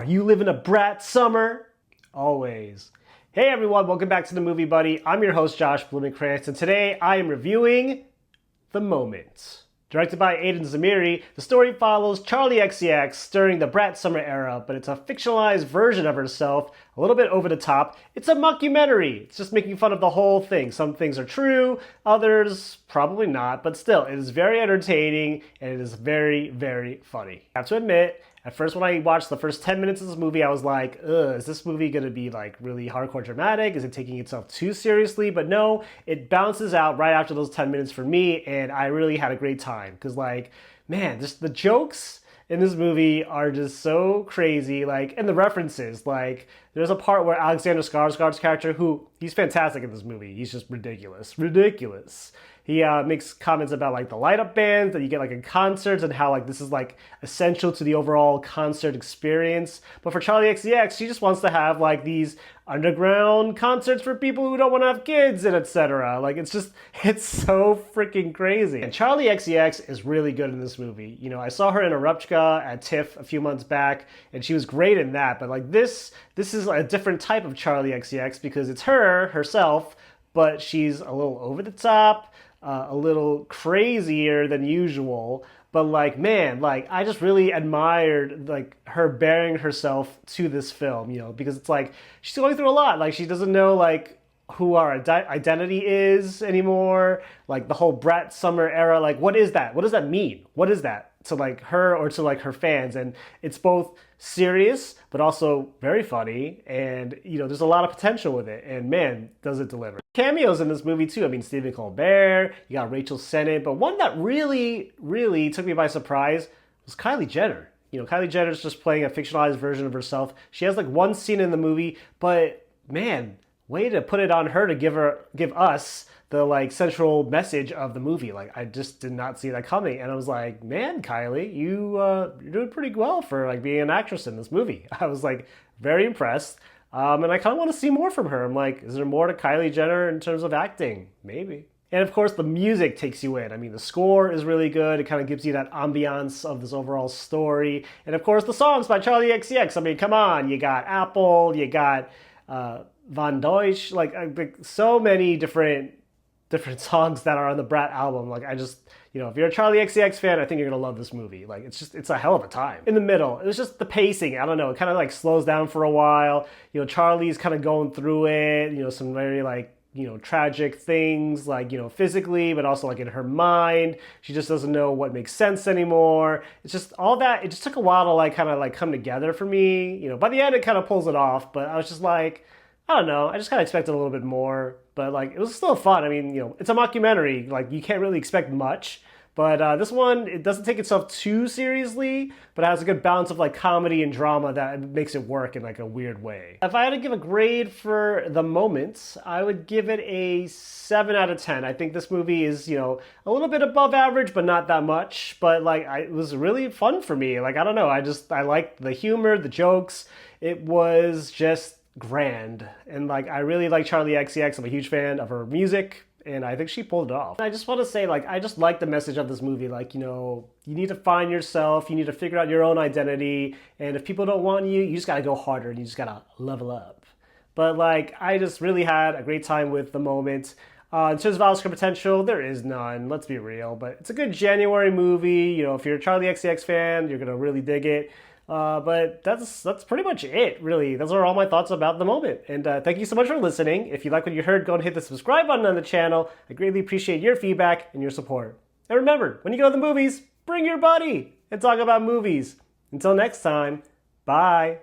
Are you living a brat summer? Always. Hey everyone, welcome back to The Movie Buddy. I'm your host Josh Blumenkrantz, and today I am reviewing The Moment. Directed by Aiden Zamiri, the story follows Charli XCX during the brat summer era, but it's a fictionalized version of herself, a little bit over the top. It's a mockumentary. It's just making fun of the whole thing. Some things are true, others probably not, but still, it is very entertaining and it is very, very funny. I have to admit, at first when I watched the first 10 minutes of this movie, I was like, ugh, is this movie gonna be like really hardcore dramatic? Is it taking itself too seriously? But no, it bounces out right after those 10 minutes for me, and I really had a great time. Cause like, man, just the jokes in this movie are just so crazy, like, and the references, like, there's a part where Alexander Skarsgård's character, he's fantastic in this movie, he's just ridiculous. He makes comments about like the light up bands that you get like in concerts and how like this is like essential to the overall concert experience. But for Charli XCX, she just wants to have like these underground concerts for people who don't want to have kids and etc. Like it's so freaking crazy. And Charli XCX is really good in this movie. You know, I saw her in Erupchka at TIFF a few months back and she was great in that. But like this is a different type of Charli XCX because it's herself, but she's a little over the top, a little crazier than usual, but like, man, like I just really admired like her bearing herself to this film, you know, because it's like she's going through a lot. Like she doesn't know like who our identity is anymore. Like the whole brat summer era, like what is that? What does that mean? What is that to like her or to like her fans? And it's both serious but also very funny, and you know there's a lot of potential with it, and man does it deliver. Cameos in this movie too. I mean, Stephen Colbert, you got Rachel Sennett, but one that really took me by surprise was Kylie Jenner. You know, Kylie Jenner's just playing a fictionalized version of herself. She has like one scene in the movie, but man, way to put it on her to give us the like central message of the movie. Like I just did not see that coming, and I was like, man, Kylie, you're doing pretty well for like being an actress in this movie. I was like very impressed, and I kind of want to see more from her. I'm like, is there more to Kylie Jenner in terms of acting? Maybe. And of course, the music takes you in. I mean, the score is really good. It kind of gives you that ambiance of this overall story. And of course, the songs by Charli XCX. I mean, come on, you got Apple, you got Van Deutsch, like so many different songs that are on the Brat album. Like I just, you know, if you're a Charli XCX fan, I think you're gonna love this movie. Like it's a hell of a time. In the middle, it was just the pacing. I don't know, it kind of like slows down for a while. You know, Charli's kind of going through it, you know, some very like, you know, tragic things, like, you know, physically, but also like in her mind. She just doesn't know what makes sense anymore. It's just all that, it just took a while to like kind of like come together for me. You know, by the end it kind of pulls it off, but I was just like, I don't know, I just kind of expected a little bit more, but like, it was still fun. I mean, you know, it's a mockumentary, like you can't really expect much, but this one, it doesn't take itself too seriously, but it has a good balance of like comedy and drama that makes it work in like a weird way. If I had to give a grade for The Moment, I would give it a 7 out of 10. I think this movie is, you know, a little bit above average, but not that much, but like, it was really fun for me. Like, I don't know, I liked the humor, the jokes. It was just grand, and like I really like Charli XCX. I'm a huge fan of her music, and I think she pulled it off. I just want to say, like, I just like the message of this movie. Like, you know, you need to find yourself, you need to figure out your own identity, and if people don't want you, you just gotta go harder and you just gotta level up. But like, I just really had a great time with The Moment. In terms of Oscar potential, there is none, let's be real, but it's a good January movie. You know, if you're a Charli XCX fan, you're gonna really dig it. But that's pretty much it, really. Those are all my thoughts about The Moment. And thank you so much for listening. If you like what you heard, go and hit the subscribe button on the channel. I greatly appreciate your feedback and your support. And remember, when you go to the movies, bring your buddy and talk about movies. Until next time, bye.